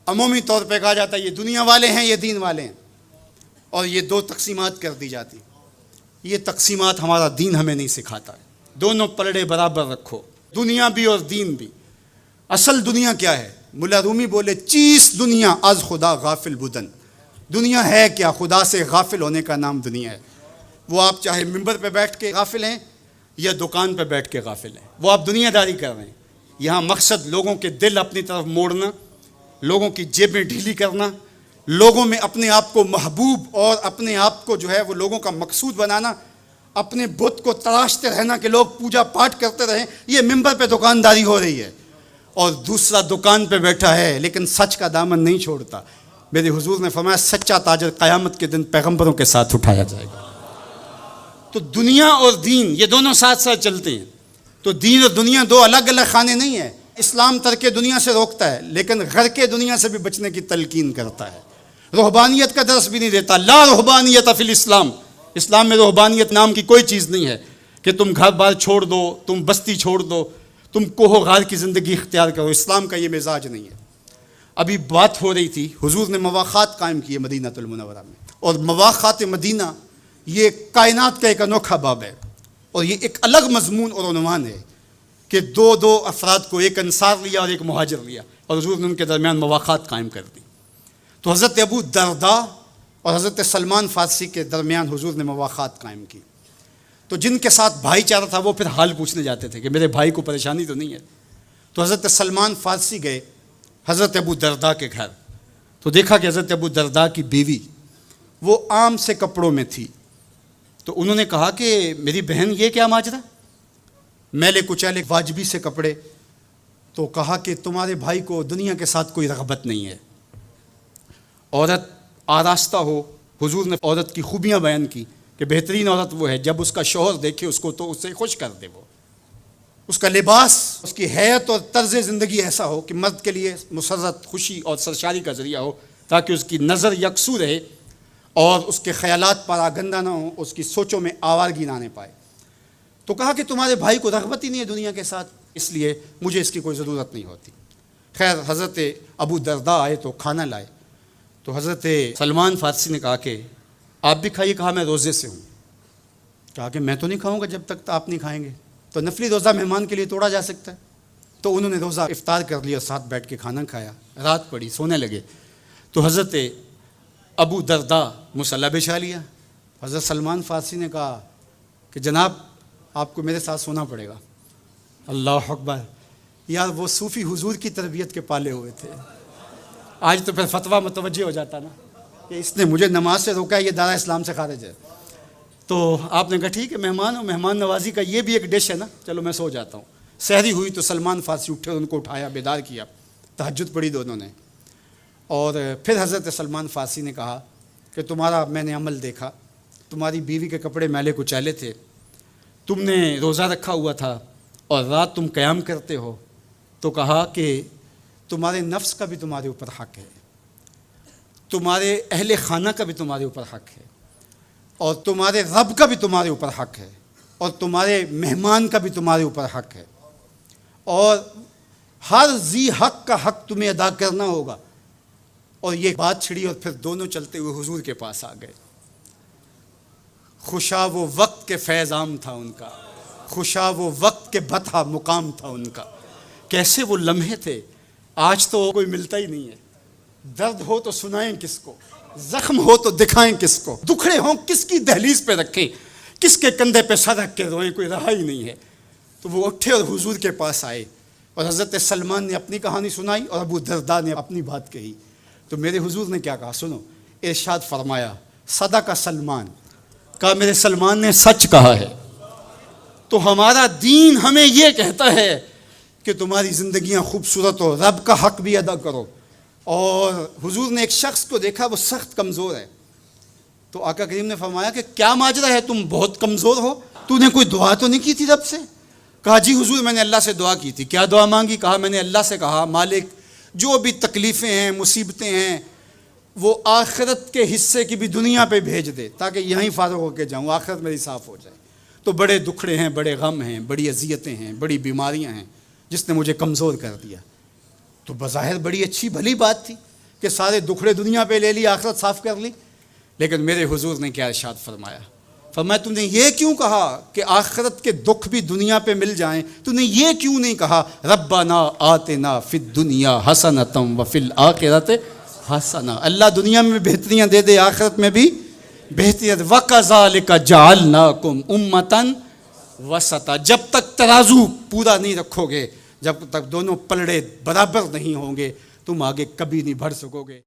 عمومی طور پہ کہا جاتا ہے یہ دنیا والے ہیں یہ دین والے ہیں، اور یہ دو تقسیمات کر دی جاتی. یہ تقسیمات ہمارا دین ہمیں نہیں سکھاتا ہے. دونوں پلڑے برابر رکھو، دنیا بھی اور دین بھی. اصل دنیا کیا ہے؟ مولا رومی بولے چیز دنیا از خدا غافل بدن. دنیا ہے کیا؟ خدا سے غافل ہونے کا نام دنیا ہے. وہ آپ چاہے ممبر پہ بیٹھ کے غافل ہیں یا دکان پہ بیٹھ کے غافل ہیں، وہ آپ دنیا داری کر رہے ہیں. یہاں مقصد لوگوں کے دل اپنی طرف موڑنا، لوگوں کی جیبیں ڈھیلی کرنا، لوگوں میں اپنے آپ کو محبوب اور اپنے آپ کو جو ہے وہ لوگوں کا مقصود بنانا، اپنے بت کو تراشتے رہنا کہ لوگ پوجا پاٹ کرتے رہیں. یہ ممبر پہ دکانداری ہو رہی ہے. اور دوسرا دکان پہ بیٹھا ہے لیکن سچ کا دامن نہیں چھوڑتا. میرے حضور نے فرمایا سچا تاجر قیامت کے دن پیغمبروں کے ساتھ اٹھایا جائے گا. تو دنیا اور دین یہ دونوں ساتھ ساتھ چلتے ہیں. تو دین اور دنیا دو الگ الگ خانے نہیں ہیں. اسلام ترک دنیا سے روکتا ہے لیکن غرق دنیا سے بھی بچنے کی تلقین کرتا ہے. رہبانیت کا درس بھی نہیں دیتا. لا رہبانیت فی الاسلام. اسلام میں رہبانیت نام کی کوئی چیز نہیں ہے کہ تم گھر بار چھوڑ دو، تم بستی چھوڑ دو، تم کوہ غار کی زندگی اختیار کرو. اسلام کا یہ مزاج نہیں ہے. ابھی بات ہو رہی تھی، حضور نے مواخات قائم کیے مدینہ المنورہ میں، اور مواخات مدینہ یہ کائنات کا ایک انوکھا باب ہے، اور یہ ایک الگ مضمون اور عنوان ہے کہ دو افراد کو، ایک انصار لیا اور ایک مہاجر لیا، اور حضور نے ان کے درمیان مواخات قائم کر دی. تو حضرت ابو درداء اور حضرت سلمان فارسی کے درمیان حضور نے مواخات قائم کی. تو جن کے ساتھ بھائی چارہ تھا وہ پھر حال پوچھنے جاتے تھے کہ میرے بھائی کو پریشانی تو نہیں ہے. تو حضرت سلمان فارسی گئے حضرت ابو درداء کے گھر. تو دیکھا کہ حضرت ابو درداء کی بیوی وہ عام سے کپڑوں میں تھی. تو انہوں نے کہا کہ میری بہن یہ کیا ماجرا، میلے کچیلے واجبی سے کپڑے. تو کہا کہ تمہارے بھائی کو دنیا کے ساتھ کوئی رغبت نہیں ہے، عورت آراستہ ہو. حضور نے عورت کی خوبیاں بیان کی کہ بہترین عورت وہ ہے جب اس کا شوہر دیکھے اس کو تو اس سے خوش کر دے. وہ اس کا لباس، اس کی حیت اور طرز زندگی ایسا ہو کہ مرد کے لیے مسرت، خوشی اور سرشاری کا ذریعہ ہو، تاکہ اس کی نظر یکسو رہے اور اس کے خیالات پراگندہ نہ ہوں، اس کی سوچوں میں آوارگی نہ آنے پائے. تو کہا کہ تمہارے بھائی کو رغبت ہی نہیں ہے دنیا کے ساتھ، اس لیے مجھے اس کی کوئی ضرورت نہیں ہوتی. خیر حضرت ابو درداء آئے تو کھانا لائے. تو حضرت سلمان فارسی نے کہا کہ آپ بھی کھائیے. کہا میں روزے سے ہوں. کہا کہ میں تو نہیں کھاؤں گا جب تک آپ نہیں کھائیں گے. تو نفلی روزہ مہمان کے لیے توڑا جا سکتا ہے. تو انہوں نے روزہ افطار کر لیا، ساتھ بیٹھ کے کھانا کھایا. رات پڑی، سونے لگے. تو حضرت ابو درداء مصلی بچھا لیا. حضرت سلمان فارسی نے کہا کہ جناب آپ کو میرے ساتھ سونا پڑے گا. اللہ اکبر. یار وہ صوفی حضور کی تربیت کے پالے ہوئے تھے. آج تو پھر فتویٰ متوجہ ہو جاتا نا کہ اس نے مجھے نماز سے روکا ہے، یہ دارا اسلام سے خارج ہے. تو آپ نے کہا ٹھیک ہے، مہمان ہو، مہمان نوازی کا یہ بھی ایک ڈش ہے نا، چلو میں سو جاتا ہوں. سحری ہوئی تو سلمان فارسی اٹھے، ان کو اٹھایا، بیدار کیا. تہجد پڑھی دونوں نے. اور پھر حضرت سلمان فارسی نے کہا کہ تمہارا میں نے عمل دیکھا، تمہاری بیوی کے کپڑے میلے کچیلے تھے، تم نے روزہ رکھا ہوا تھا اور رات تم قیام کرتے ہو. تو کہا کہ تمہارے نفس کا بھی تمہارے اوپر حق ہے، تمہارے اہل خانہ کا بھی تمہارے اوپر حق ہے، اور تمہارے رب کا بھی تمہارے اوپر حق ہے، اور تمہارے مہمان کا بھی تمہارے اوپر حق ہے، اور ہر ذی حق کا حق تمہیں ادا کرنا ہوگا. اور یہ بات چھڑی اور پھر دونوں چلتے ہوئے حضور کے پاس آ گئے. خوشا وہ وقت کے فیض عام تھا ان کا، خوشا وہ وقت کے بطحہ مقام تھا ان کا. کیسے وہ لمحے تھے، آج تو کوئی ملتا ہی نہیں ہے. درد ہو تو سنائیں کس کو، زخم ہو تو دکھائیں کس کو، دکھڑے ہوں کس کی دہلیز پہ رکھیں، کس کے کندھے پہ سر رکھ کے روئیں، کوئی رہا ہی نہیں ہے. تو وہ اٹھے اور حضور کے پاس آئے، اور حضرت سلمان نے اپنی کہانی سنائی اور ابو درداء نے اپنی بات کہی. تو میرے حضور نے کیا کہا سنو. ارشاد فرمایا صدق سلمان، کہا میرے سلمان نے سچ کہا ہے. تو ہمارا دین ہمیں یہ کہتا ہے کہ تمہاری زندگیاں خوبصورت ہو، رب کا حق بھی ادا کرو. اور حضور نے ایک شخص کو دیکھا وہ سخت کمزور ہے. تو آقا کریم نے فرمایا کہ کیا ماجرا ہے، تم بہت کمزور ہو، تو نے کوئی دعا تو نہیں کی تھی رب سے؟ کہا جی حضور میں نے اللہ سے دعا کی تھی. کیا دعا مانگی؟ کہا میں نے اللہ سے کہا مالک جو بھی تکلیفیں ہیں، مصیبتیں ہیں، وہ آخرت کے حصے کی بھی دنیا پہ بھیج دے تاکہ یہیں فارغ ہو کے جاؤں، آخرت میری صاف ہو جائے. تو بڑے دکھڑے ہیں، بڑے غم ہیں، بڑی اذیتیں ہیں، بڑی بیماریاں ہیں جس نے مجھے کمزور کر دیا. تو بظاہر بڑی اچھی بھلی بات تھی. کہ سارے دکھڑے دنیا پہ لے لی، آخرت صاف کر لی. لیکن میرے حضور نے کیا ارشاد فرمایا؟ فرمایا تم نے یہ کیوں کہا کہ آخرت کے دکھ بھی دنیا پہ مل جائیں؟ تم نے یہ کیوں نہیں کہا ربنا آتنا فی الدنیا حسنۃ وفی الآخرۃ حسنہ، اللہ دنیا میں بہتریاں دے دے، آخرت میں بھی بہتریاں دے. وَكَذَلِكَ جَعَلْنَاكُمْ أُمَّةً وَسَطًا، جب تک ترازو پورا نہیں رکھو گے، جب تک دونوں پلڑے برابر نہیں ہوں گے، تم آگے کبھی نہیں بڑھ سکو گے.